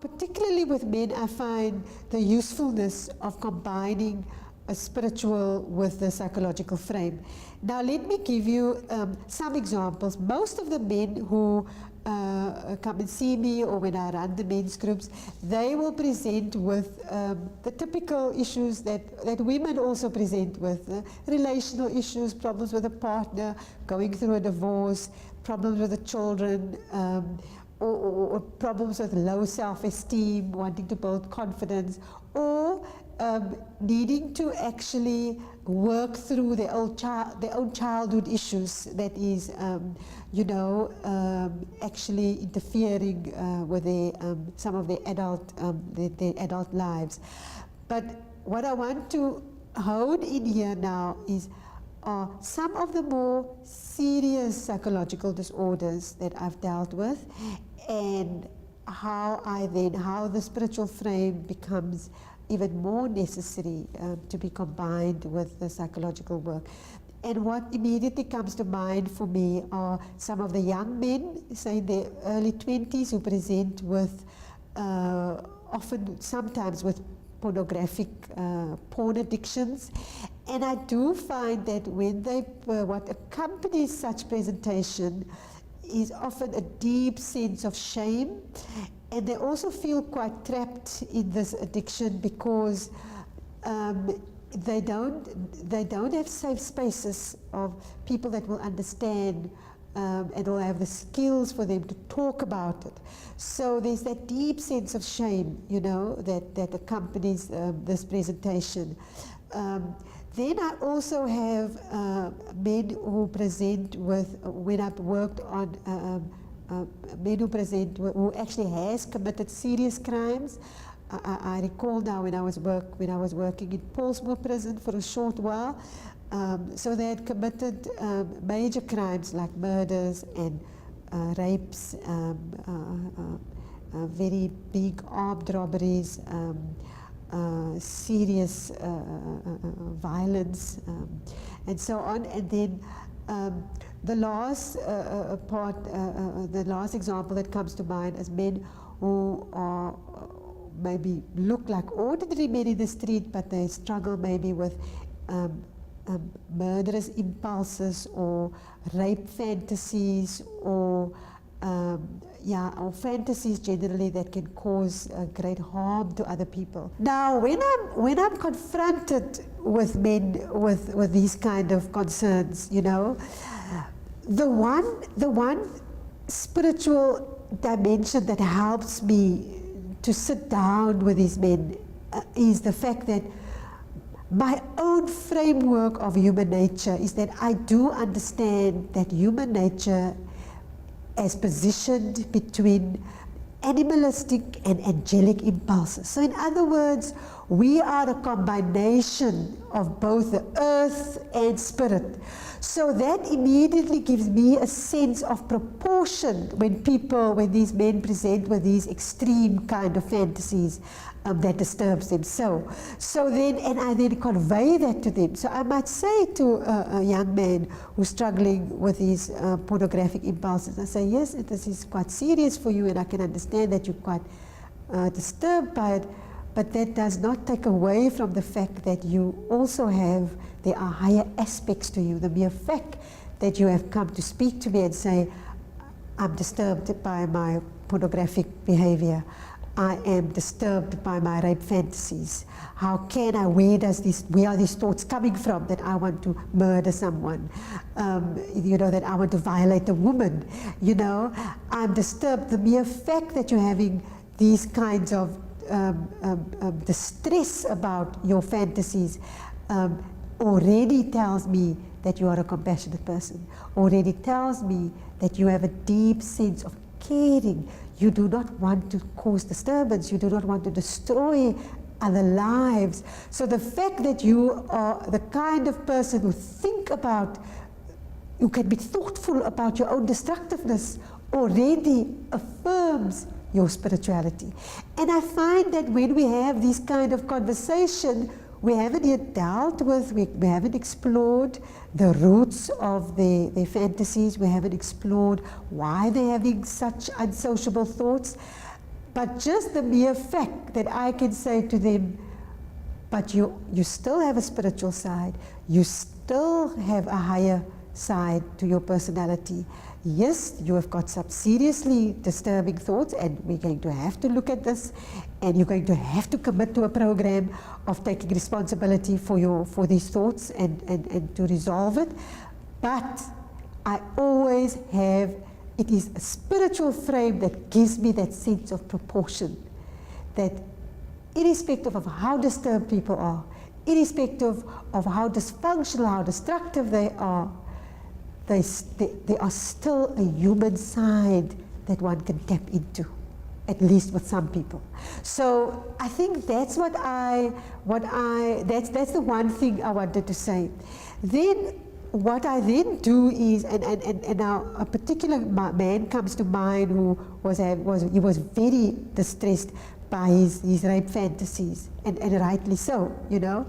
Particularly with men, I find the usefulness of combining a spiritual with the psychological frame. Now, let me give you some examples. Most of the men who come and see me, or when I run the men's groups, they will present with the typical issues that women also present with, relational issues, problems with a partner, going through a divorce, problems with the children, or problems with low self-esteem, wanting to build confidence, or needing to actually work through their own childhood issues that is, actually interfering with some of their adult lives. But what I want to hone in here now is some of the more serious psychological disorders that I've dealt with, and how the spiritual frame becomes even more necessary to be combined with the psychological work. And what immediately comes to mind for me are some of the young men, say in their early 20s, who present with sometimes with pornographic porn addictions. And I do find that when what accompanies such presentation is often a deep sense of shame, and they also feel quite trapped in this addiction because they don't have safe spaces of people that will understand and will have the skills for them to talk about it. So there's that deep sense of shame, that accompanies this presentation. Then I also have men who present with, when I've worked on men who actually has committed serious crimes. I recall now when I was working in Paulsmoor prison for a short while. So they had committed major crimes like murders and rapes, very big armed robberies, serious violence, and so on. And then the last the last example that comes to mind is men who are maybe look like ordinary men in the street, but they struggle maybe with murderous impulses or rape fantasies, or fantasies generally that can cause great harm to other people. Now, when I'm confronted with men with these kind of concerns, the one spiritual dimension that helps me to sit down with these men is the fact that my own framework of human nature is that I do understand that human nature as positioned between animalistic and angelic impulses. So in other words, we are a combination of both the earth and spirit. So that immediately gives me a sense of proportion when these men present with these extreme kind of fantasies that disturbs them. So then, and I then convey that to them. So I might say to a young man who's struggling with these pornographic impulses, I say, yes, this is quite serious for you, and I can understand that you're quite disturbed by it, but that does not take away from the fact that you also there are higher aspects to you. The mere fact that you have come to speak to me and say, I'm disturbed by my pornographic behavior, I am disturbed by my rape fantasies. How can I, where are these thoughts coming from that I want to murder someone, that I want to violate a woman, I'm disturbed. The mere fact that you're having these kinds of distress about your fantasies already tells me that you are a compassionate person, already tells me that you have a deep sense of caring. You do not want to cause disturbance. You do not want to destroy other lives. So the fact that you are the kind of person who can be thoughtful about your own destructiveness already affirms your spirituality. And I find that when we have this kind of conversation, we haven't yet dealt with, we haven't explored the roots of their fantasies, we haven't explored why they're having such unsociable thoughts. But just the mere fact that I can say to them, but you still have a spiritual side, you still have a higher side to your personality. Yes, you have got some seriously disturbing thoughts, and we're going to have to look at this, and you're going to have to commit to a program of taking responsibility for these thoughts and to resolve it. But I always have, it is a spiritual frame that gives me that sense of proportion, that irrespective of how disturbed people are, irrespective of how dysfunctional, how destructive they are still a human side that one can tap into, at least with some people. So I think that's that's the one thing I wanted to say. Then what I then do is, and now a particular man comes to mind who was very distressed by his rape fantasies, and rightly so, you know.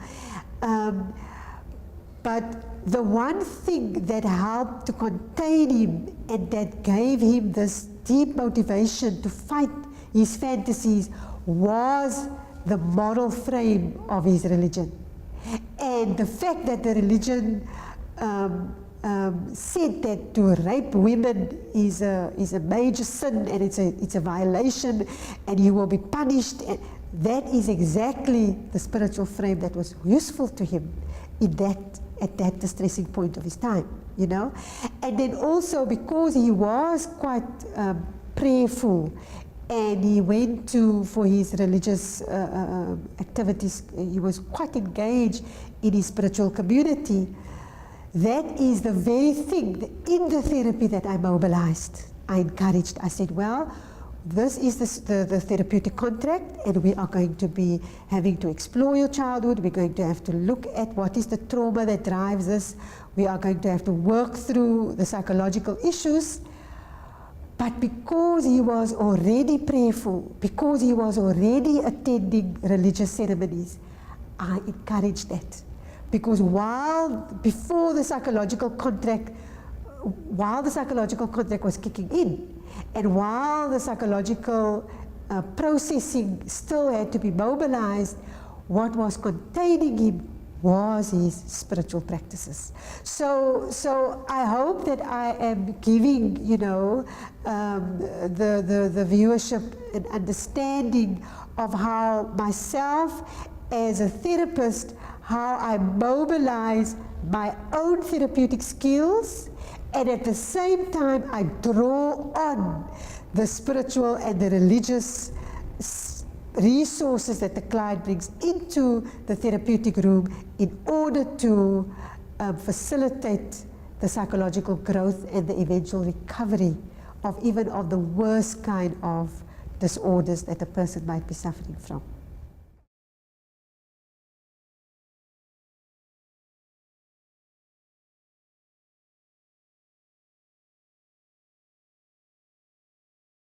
But the one thing that helped to contain him and that gave him this deep motivation to fight his fantasies was the moral frame of his religion. And the fact that the religion said that to rape women is a major sin, and it's a violation, and you will be punished. And that is exactly the spiritual frame that was useful to him at that distressing point of his time, you know. And then also because he was quite prayerful, and he went for his religious activities, he was quite engaged in his spiritual community. That is the very thing in the therapy that I mobilized, I encouraged. I said, well, this is the therapeutic contract, and we are going to be having to explore your childhood. We're going to have to look at what is the trauma that drives this. We are going to have to work through the psychological issues. But because he was already prayerful, because he was already attending religious ceremonies, I encouraged that. Because before the psychological contract, while the psychological contract was kicking in, and while the psychological processing still had to be mobilized, what was containing him was his spiritual practices. So I hope that I am giving, you know, the viewership an understanding of how myself as a therapist, how I mobilize my own therapeutic skills, and at the same time I draw on the spiritual and the religious resources that the client brings into the therapeutic room in order to facilitate the psychological growth and the eventual recovery of even of the worst kind of disorders that a person might be suffering from.